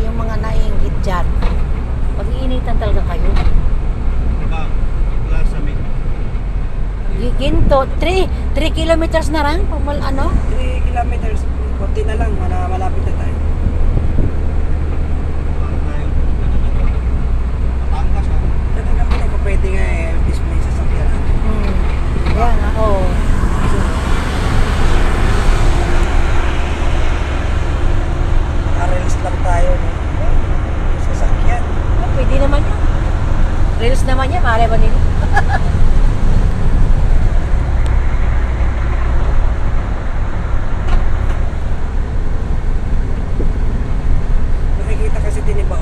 yung mga naiinggit dyan. Mag-iinitan talaga kayo. Ginto, 3 kilometers na lang, ano? 3 kilometers, konti na lang, malapit na tayo. Talagang hindi ko pwede nga display sa sakyan. Yan, oo. Reels lang tayo, no? Sa sakyan. Pwede naman yan. Reels naman yan, maaari ba nila? Nakikita kasi din iba,